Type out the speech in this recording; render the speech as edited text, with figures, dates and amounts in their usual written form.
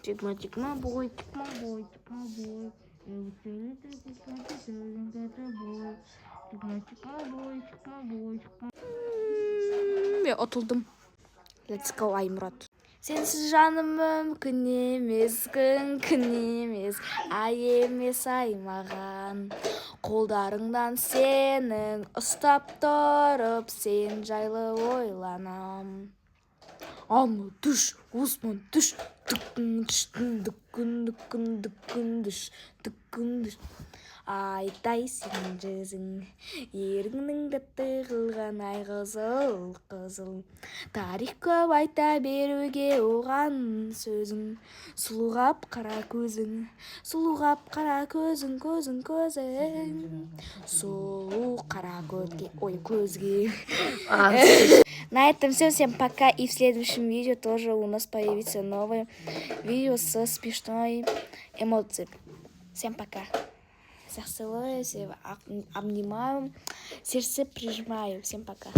Чикмабой. Ben oturdum. Let's go Aymurad. Sensiz canım mümkün емес. Ay емес аймаған. Қолдарыңдан сенің ұстап тұрып, сен жайлы ойланам. Аны түш, Осман түш. Дүккін. Айтай сен жүзің, еріңнің дәтті қылған ай қызыл. Тарих көп айта беруге оған сөзің. Сұлуғап қара көзің. Сұлу қара көзге. На этом все. Всем пока. И в следующем видео тоже у нас появится новое видео со смешной эмоцией. Всем пока. Всех целую, всех обнимаю, сердце прижимаю. Всем пока.